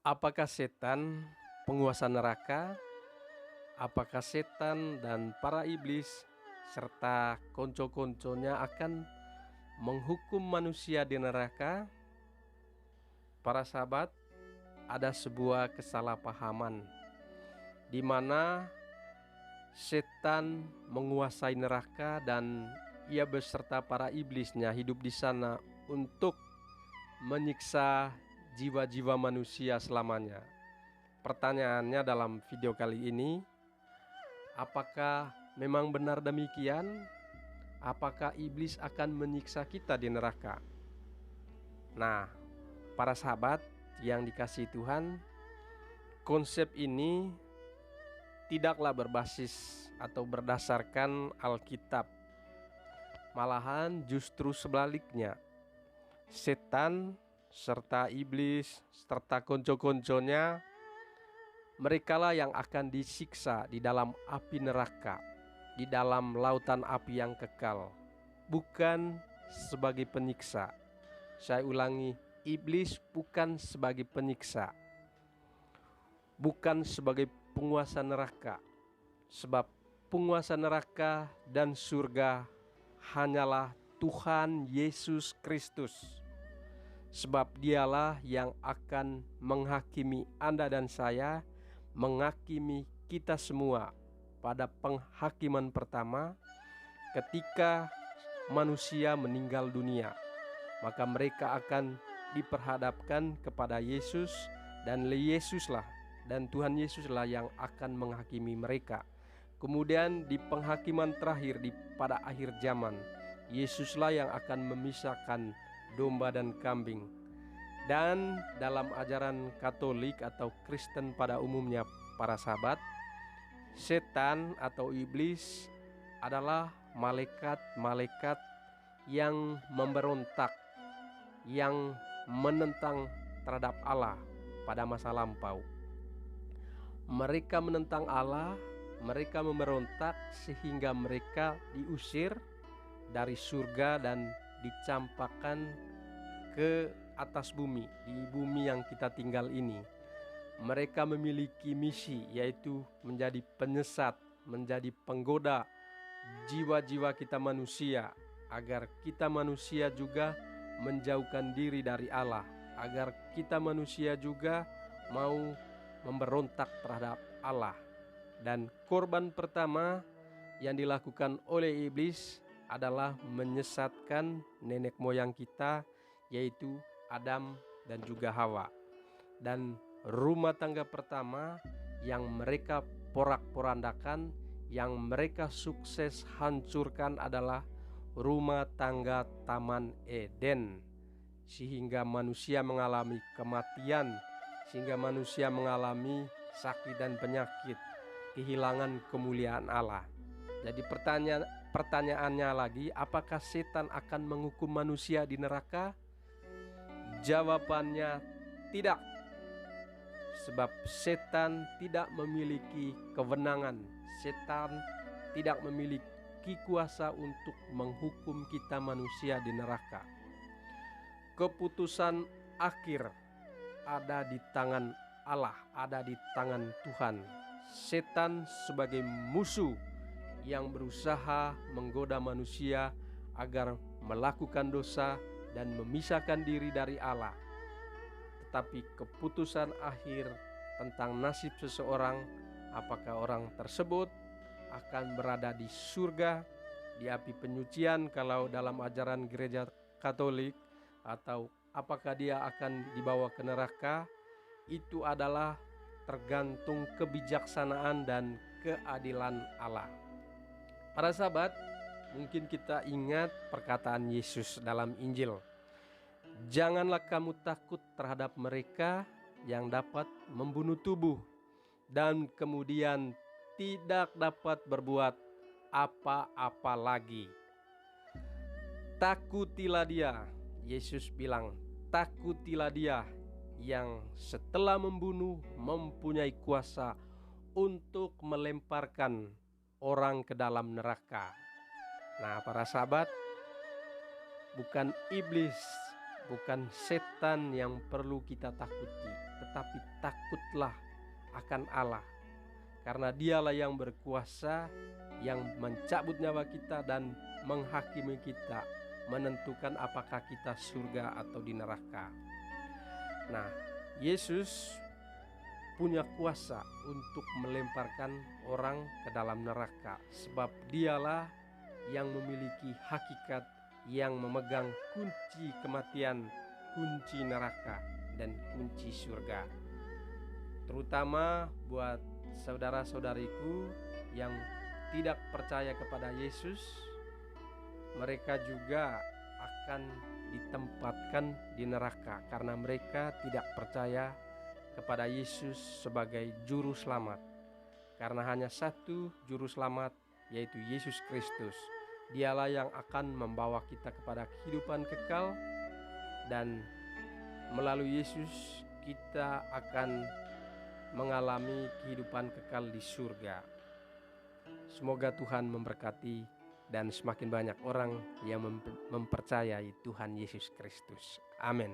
Apakah setan penguasa neraka? Apakah setan dan para iblis serta konco-konconya akan menghukum manusia di neraka? Para sahabat, ada sebuah kesalahpahaman di mana setan menguasai neraka dan ia beserta para iblisnya hidup di sana untuk menyiksa jiwa-jiwa manusia selamanya. Pertanyaannya dalam video kali ini, apakah memang benar demikian? Apakah iblis akan menyiksa kita di neraka? Nah, para sahabat yang dikasihi Tuhan, konsep ini tidaklah berbasis atau berdasarkan Alkitab. Malahan justru sebaliknya. Setan serta iblis serta konco-konconya, merekalah yang akan disiksa di dalam api neraka, di dalam lautan api yang kekal, bukan sebagai penyiksa. Saya ulangi, iblis bukan sebagai penyiksa, bukan sebagai penguasa neraka, sebab penguasa neraka dan surga hanyalah Tuhan Yesus Kristus. Sebab dialah yang akan menghakimi Anda dan saya, menghakimi kita semua pada penghakiman pertama ketika manusia meninggal dunia. Maka mereka akan diperhadapkan kepada Yesus, dan Yesuslah dan Tuhan Yesuslah yang akan menghakimi mereka. Kemudian di penghakiman terakhir pada akhir zaman, Yesuslah yang akan memisahkan domba dan kambing. Dan dalam ajaran Katolik atau Kristen pada umumnya, para sahabat, setan atau iblis adalah malaikat-malaikat yang memberontak, yang menentang terhadap Allah pada masa lampau. Mereka menentang Allah, mereka memberontak sehingga mereka diusir dari surga dan dicampakkan ke atas bumi, di bumi yang kita tinggal ini. Mereka memiliki misi, yaitu menjadi penyesat, menjadi penggoda jiwa-jiwa kita manusia, agar kita manusia juga menjauhkan diri dari Allah, agar kita manusia juga mau memberontak terhadap Allah. Dan korban pertama yang dilakukan oleh iblis adalah menyesatkan nenek moyang kita, yaitu Adam dan juga Hawa. Dan rumah tangga pertama yang mereka porak-porandakan, yang mereka sukses hancurkan adalah rumah tangga Taman Eden, sehingga manusia mengalami kematian, sehingga manusia mengalami sakit dan penyakit, kehilangan kemuliaan Allah. Jadi pertanyaannya lagi, apakah setan akan menghukum manusia di neraka? Jawabannya tidak. Sebab setan tidak memiliki kewenangan, setan tidak memiliki kuasa untuk menghukum kita manusia di neraka. Keputusan akhir ada di tangan Allah, ada di tangan Tuhan. Setan sebagai musuh yang berusaha menggoda manusia agar melakukan dosa dan memisahkan diri dari Allah. Tetapi keputusan akhir tentang nasib seseorang, apakah orang tersebut akan berada di surga, di api penyucian kalau dalam ajaran gereja Katolik, atau apakah dia akan dibawa ke neraka, itu adalah tergantung kebijaksanaan dan keadilan Allah. Para sahabat, mungkin kita ingat perkataan Yesus dalam Injil. Janganlah kamu takut terhadap mereka yang dapat membunuh tubuh dan kemudian tidak dapat berbuat apa-apa lagi. Takutilah dia, Yesus bilang, takutilah dia yang setelah membunuh mempunyai kuasa untuk melemparkan orang ke dalam neraka. Nah, para sahabat, bukan iblis, bukan setan yang perlu kita takuti, tetapi takutlah akan Allah. Karena dialah yang berkuasa, yang mencabut nyawa kita dan menghakimi kita, menentukan apakah kita surga atau di neraka. Nah, Yesus punya kuasa untuk melemparkan orang ke dalam neraka, sebab dialah yang memiliki hakikat, yang memegang kunci kematian, kunci neraka, dan kunci surga. Terutama buat saudara-saudariku yang tidak percaya kepada Yesus, mereka juga akan ditempatkan di neraka karena mereka tidak percaya kepada Yesus sebagai juru selamat. Karena hanya satu juru selamat, yaitu Yesus Kristus. Dialah yang akan membawa kita kepada kehidupan kekal, dan melalui Yesus kita akan mengalami kehidupan kekal di surga. Semoga Tuhan memberkati dan semakin banyak orang yang mempercayai Tuhan Yesus Kristus. Amin.